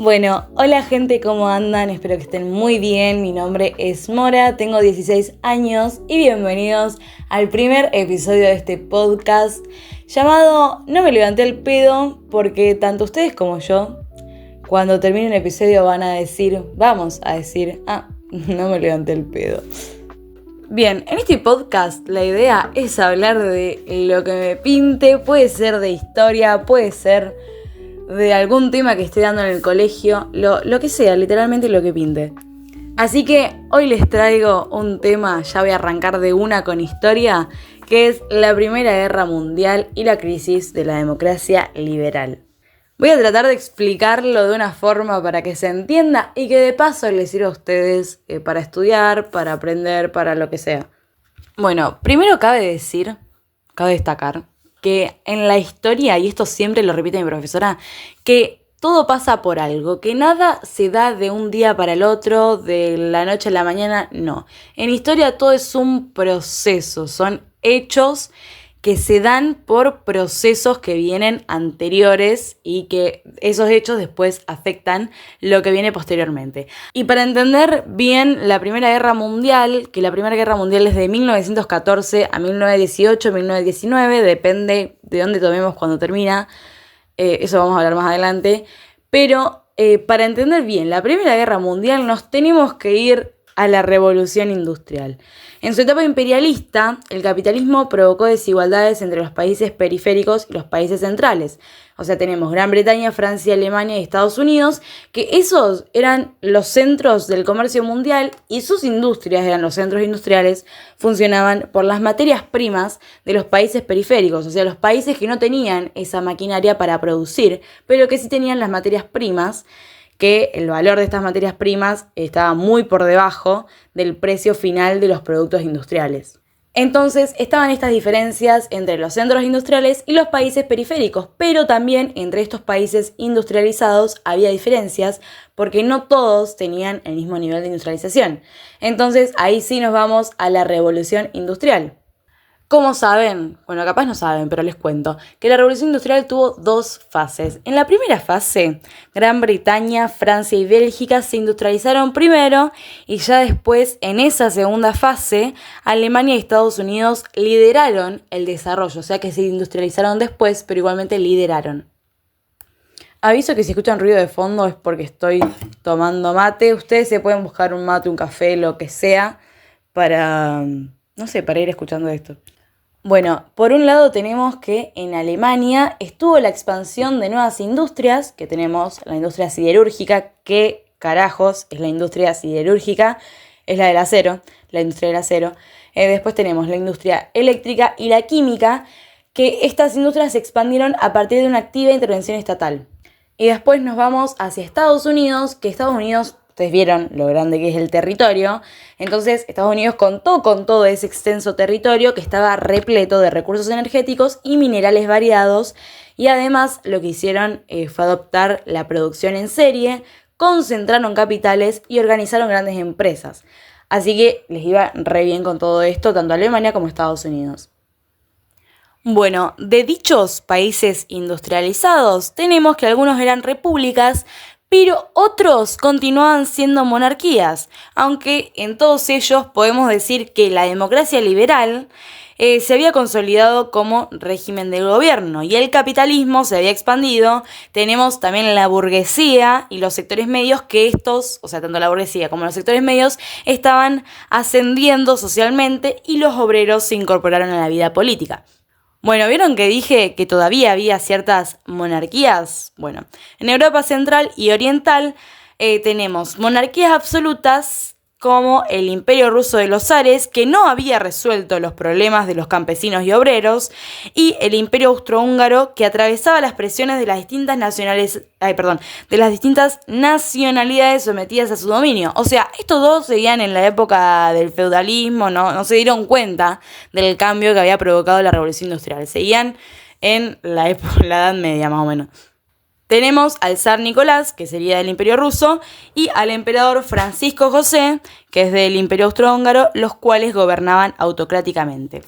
Bueno, hola gente, ¿cómo andan? Espero que estén muy bien. Mi nombre es Mora, tengo 16 años y bienvenidos al primer episodio de este podcast llamado No me levanté el pedo, porque tanto ustedes como yo, cuando termine un episodio vamos a decir, no me levanté el pedo. Bien, en este podcast la idea es hablar de lo que me pinte, puede ser de historia, puede ser de algún tema que esté dando en el colegio, lo que sea, literalmente lo que pinte. Así que hoy les traigo un tema, ya voy a arrancar de una con historia, que es la Primera Guerra Mundial y la crisis de la democracia liberal. Voy a tratar de explicarlo de una forma para que se entienda y que de paso les sirva a ustedes para estudiar, para aprender, para lo que sea. Bueno, primero cabe destacar que en la historia, y esto siempre lo repite mi profesora, que todo pasa por algo, que nada se da de un día para el otro, de la noche a la mañana, no. En historia todo es un proceso, son hechos que se dan por procesos que vienen anteriores y que esos hechos después afectan lo que viene posteriormente. Y para entender bien la Primera Guerra Mundial, que la Primera Guerra Mundial es de 1914 a 1918, 1919, depende de dónde tomemos cuando termina, eso vamos a hablar más adelante, pero para entender bien la Primera Guerra Mundial nos tenemos que ir a la Revolución Industrial. En su etapa imperialista, el capitalismo provocó desigualdades entre los países periféricos y los países centrales. O sea, tenemos Gran Bretaña, Francia, Alemania y Estados Unidos, que esos eran los centros del comercio mundial y sus industrias, eran los centros industriales, funcionaban por las materias primas de los países periféricos, o sea, los países que no tenían esa maquinaria para producir, pero que sí tenían las materias primas, que el valor de estas materias primas estaba muy por debajo del precio final de los productos industriales. Entonces estaban estas diferencias entre los centros industriales y los países periféricos, pero también entre estos países industrializados había diferencias porque no todos tenían el mismo nivel de industrialización. Entonces ahí sí nos vamos a la Revolución Industrial. ¿Cómo saben? Bueno, capaz no saben, pero les cuento que la Revolución Industrial tuvo dos fases. En la primera fase, Gran Bretaña, Francia y Bélgica se industrializaron primero y ya después, en esa segunda fase, Alemania y Estados Unidos lideraron el desarrollo, o sea que se industrializaron después, pero igualmente lideraron. Aviso que si escuchan ruido de fondo es porque estoy tomando mate. Ustedes se pueden buscar un mate, un café, lo que sea, para ir escuchando esto. Bueno, por un lado tenemos que en Alemania estuvo la expansión de nuevas industrias, que tenemos la industria siderúrgica. ¿Qué carajos es la industria siderúrgica? Es la del acero, la industria del acero. Después tenemos la industria eléctrica y la química, que estas industrias se expandieron a partir de una activa intervención estatal. Y después nos vamos hacia Estados Unidos, que Estados Unidos, ustedes vieron lo grande que es el territorio. Entonces Estados Unidos contó con todo ese extenso territorio que estaba repleto de recursos energéticos y minerales variados. Y además lo que hicieron fue adoptar la producción en serie, concentraron capitales y organizaron grandes empresas. Así que les iba re bien con todo esto, tanto Alemania como Estados Unidos. Bueno, de dichos países industrializados tenemos que algunos eran repúblicas, pero otros continuaban siendo monarquías, aunque en todos ellos podemos decir que la democracia liberal se había consolidado como régimen de gobierno y el capitalismo se había expandido. Tenemos también la burguesía y los sectores medios que estos, o sea, tanto la burguesía como los sectores medios, estaban ascendiendo socialmente y los obreros se incorporaron a la vida política. Bueno, ¿vieron que dije que todavía había ciertas monarquías? Bueno, en Europa Central y Oriental tenemos monarquías absolutas como el Imperio Ruso de los Zares, que no había resuelto los problemas de los campesinos y obreros, y el Imperio Austrohúngaro, que atravesaba las presiones de las distintas nacionalidades sometidas a su dominio. O sea, estos dos seguían en la época del feudalismo, no se dieron cuenta del cambio que había provocado la Revolución Industrial. Seguían en la Edad Media, más o menos. Tenemos al zar Nicolás, que sería del Imperio Ruso, y al emperador Francisco José, que es del Imperio Austrohúngaro, los cuales gobernaban autocráticamente.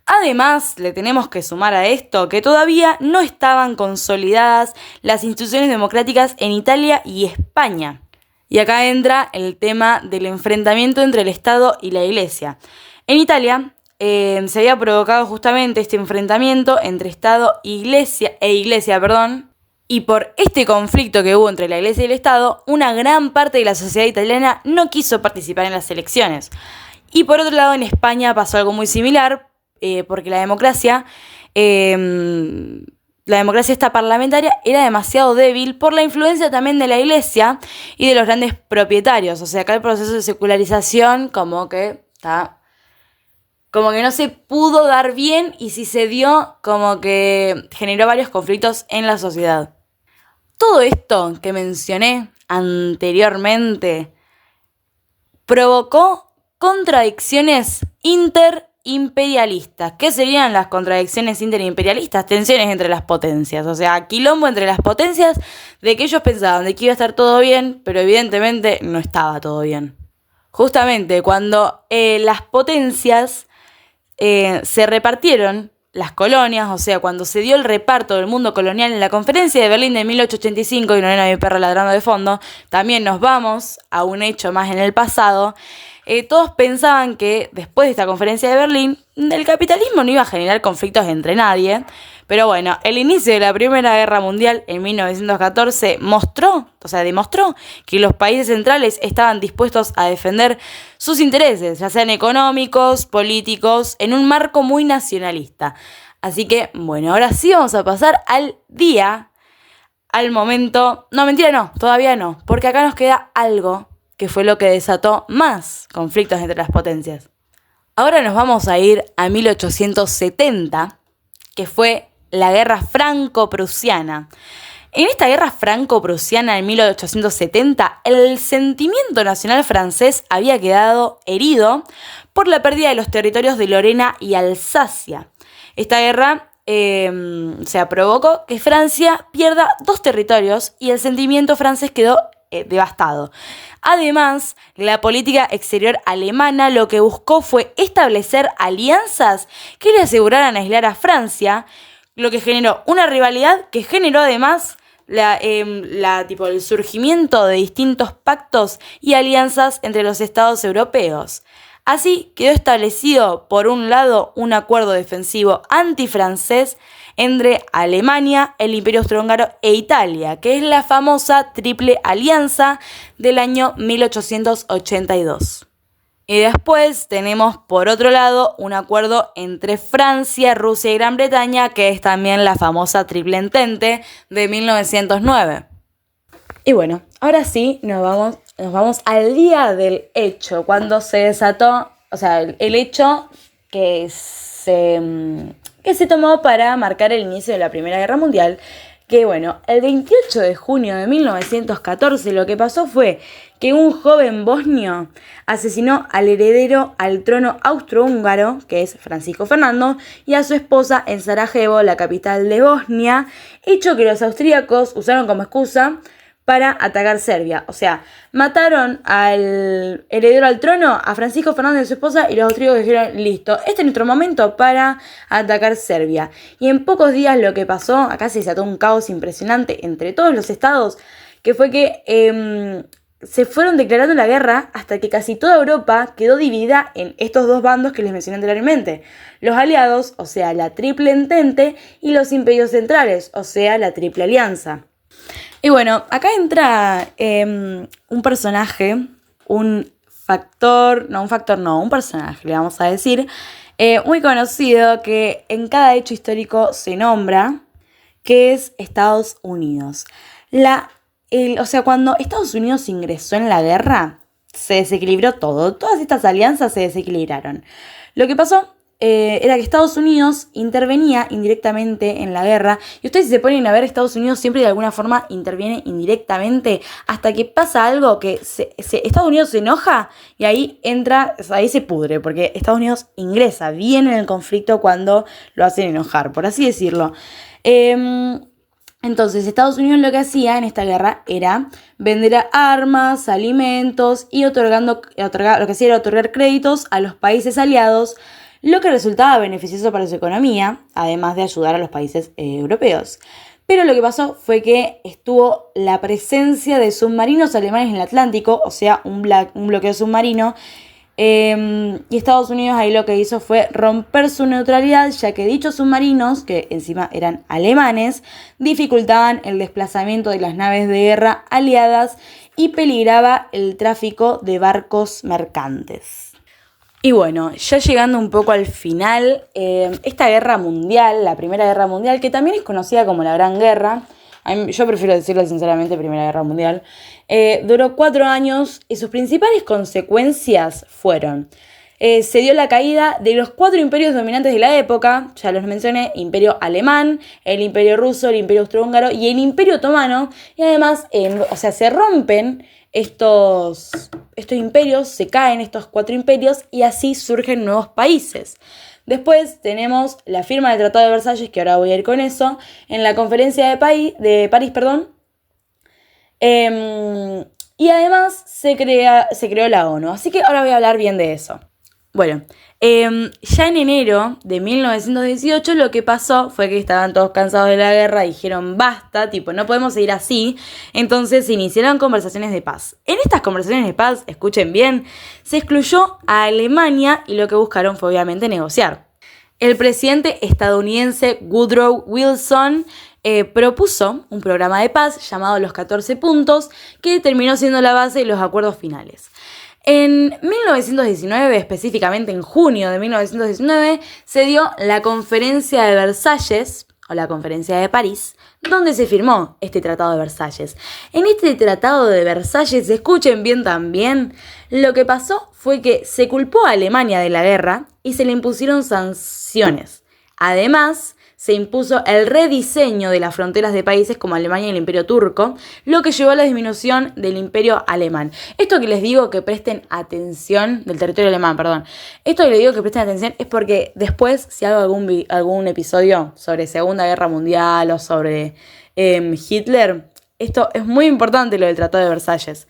Además, le tenemos que sumar a esto que todavía no estaban consolidadas las instituciones democráticas en Italia y España. Y acá entra el tema del enfrentamiento entre el Estado y la Iglesia. En Italia se había provocado justamente este enfrentamiento entre Estado e Iglesia, y por este conflicto que hubo entre la Iglesia y el Estado, una gran parte de la sociedad italiana no quiso participar en las elecciones. Y por otro lado, en España pasó algo muy similar, porque la democracia esta parlamentaria era demasiado débil por la influencia también de la Iglesia y de los grandes propietarios. O sea, acá el proceso de secularización como que no se pudo dar bien, y si se dio, como que generó varios conflictos en la sociedad. Todo esto que mencioné anteriormente provocó contradicciones interimperialistas. ¿Qué serían las contradicciones interimperialistas? Tensiones entre las potencias, o sea, quilombo entre las potencias, de que ellos pensaban de que iba a estar todo bien, pero evidentemente no estaba todo bien. Justamente cuando las potencias se repartieron las colonias, o sea, cuando se dio el reparto del mundo colonial en la Conferencia de Berlín de 1885, y no era mi perro ladrando de fondo, también nos vamos a un hecho más en el pasado. Todos pensaban que después de esta Conferencia de Berlín, el capitalismo no iba a generar conflictos entre nadie. Pero bueno, el inicio de la Primera Guerra Mundial en 1914 demostró que los países centrales estaban dispuestos a defender sus intereses, ya sean económicos, políticos, en un marco muy nacionalista. Así que, bueno, ahora sí vamos a pasar al momento. No, mentira, no, todavía no, porque acá nos queda algo que fue lo que desató más conflictos entre las potencias. Ahora nos vamos a ir a 1870, que fue la Guerra Franco-Prusiana. En esta Guerra Franco-Prusiana en 1870, el sentimiento nacional francés había quedado herido por la pérdida de los territorios de Lorena y Alsacia. Esta guerra provocó que Francia pierda 2 territorios y el sentimiento francés quedó devastado. Además, la política exterior alemana lo que buscó fue establecer alianzas que le aseguraran aislar a Francia, lo que generó una rivalidad que generó además el surgimiento de distintos pactos y alianzas entre los estados europeos. Así quedó establecido, por un lado, un acuerdo defensivo antifrancés entre Alemania, el Imperio Austrohúngaro e Italia, que es la famosa Triple Alianza del año 1882. Y después tenemos, por otro lado, un acuerdo entre Francia, Rusia y Gran Bretaña, que es también la famosa Triple Entente de 1909. Y bueno, ahora sí nos vamos al día del hecho, cuando se desató, o sea, el hecho que se tomó para marcar el inicio de la Primera Guerra Mundial, que bueno, el 28 de junio de 1914 lo que pasó fue que un joven bosnio asesinó al heredero al trono austrohúngaro, que es Francisco Fernando, y a su esposa en Sarajevo, la capital de Bosnia, hecho que los austríacos usaron como excusa para atacar Serbia. O sea, mataron al heredero al trono, a Francisco Fernández y su esposa, y los austríacos dijeron, listo, este es nuestro momento para atacar Serbia. Y en pocos días lo que pasó, acá se desató un caos impresionante entre todos los estados, que fue que se fueron declarando la guerra hasta que casi toda Europa quedó dividida en estos 2 bandos que les mencioné anteriormente. Los aliados, o sea, la Triple Entente, y los imperios centrales, o sea, la Triple Alianza. Y bueno, acá entra un personaje, un personaje, le vamos a decir, muy conocido, que en cada hecho histórico se nombra, que es Estados Unidos. Cuando Estados Unidos ingresó en la guerra, se desequilibró todo. Todas estas alianzas se desequilibraron. Lo que pasó era que Estados Unidos intervenía indirectamente en la guerra. Y ustedes, si se ponen a ver, Estados Unidos siempre de alguna forma interviene indirectamente hasta que pasa algo que Estados Unidos se enoja y ahí se pudre, porque Estados Unidos ingresa bien en el conflicto cuando lo hacen enojar, por así decirlo. Entonces, Estados Unidos lo que hacía en esta guerra era vender armas, alimentos y lo que hacía era otorgar créditos a los países aliados lo que resultaba beneficioso para su economía, además de ayudar a los países europeos. Pero lo que pasó fue que estuvo la presencia de submarinos alemanes en el Atlántico, o sea, un bloqueo submarino, y Estados Unidos ahí lo que hizo fue romper su neutralidad, ya que dichos submarinos, que encima eran alemanes, dificultaban el desplazamiento de las naves de guerra aliadas y peligraba el tráfico de barcos mercantes. Y bueno, ya llegando un poco al final, esta guerra mundial, la Primera Guerra Mundial, que también es conocida como la Gran Guerra, yo prefiero decirlo sinceramente Primera Guerra Mundial, duró 4 años y sus principales consecuencias fueron: se dio la caída de los 4 imperios dominantes de la época, ya los mencioné: Imperio Alemán, el Imperio Ruso, el Imperio Austrohúngaro y el Imperio Otomano, y además, se rompen estos imperios, se caen estos 4 imperios y así surgen nuevos países. Después tenemos la firma del Tratado de Versalles, que ahora voy a ir con eso, en la conferencia de París, y además se creó la ONU, así que ahora voy a hablar bien de eso. Bueno, ya en enero de 1918 lo que pasó fue que estaban todos cansados de la guerra y dijeron basta, no podemos seguir así. Entonces se iniciaron conversaciones de paz. En estas conversaciones de paz, escuchen bien, se excluyó a Alemania y lo que buscaron fue obviamente negociar. El presidente estadounidense Woodrow Wilson propuso un programa de paz llamado Los 14 Puntos, que terminó siendo la base de los acuerdos finales. En 1919, específicamente en junio de 1919, se dio la Conferencia de Versalles, o la Conferencia de París, donde se firmó este Tratado de Versalles. En este Tratado de Versalles, escuchen bien también, lo que pasó fue que se culpó a Alemania de la guerra y se le impusieron sanciones. Además, se impuso el rediseño de las fronteras de países como Alemania y el Imperio Turco, lo que llevó a la disminución del Imperio Alemán. Esto que les digo que presten atención, del territorio alemán, perdón. Esto que les digo que presten atención es porque después, si hago algún episodio sobre Segunda Guerra Mundial o sobre Hitler, esto es muy importante, lo del Tratado de Versalles.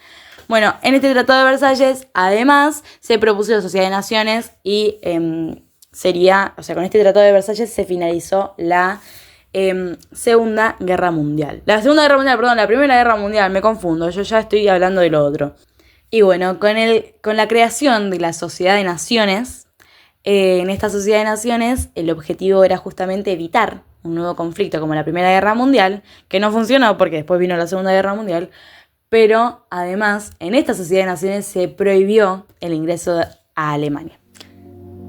Bueno, en este Tratado de Versalles, además, se propuso la Sociedad de Naciones y con este Tratado de Versalles se finalizó la Segunda Guerra Mundial. La Primera Guerra Mundial, me confundo, yo ya estoy hablando de lo otro. Y bueno, con la creación de la Sociedad de Naciones, en esta Sociedad de Naciones el objetivo era justamente evitar un nuevo conflicto como la Primera Guerra Mundial, que no funcionó porque después vino la Segunda Guerra Mundial, pero además en esta Sociedad de Naciones se prohibió el ingreso a Alemania.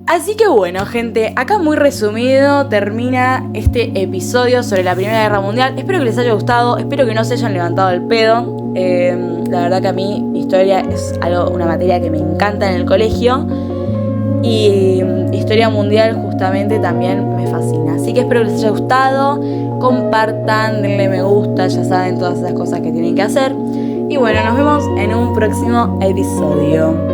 Así que bueno, gente, acá muy resumido termina este episodio sobre la Primera Guerra Mundial. Espero que les haya gustado, espero que no se hayan levantado el pedo. La verdad que a mí historia es una materia que me encanta en el colegio. Y historia mundial justamente también me fascina. Así que espero que les haya gustado, compartan, denle me gusta, ya saben todas esas cosas que tienen que hacer. Y bueno, nos vemos en un próximo episodio.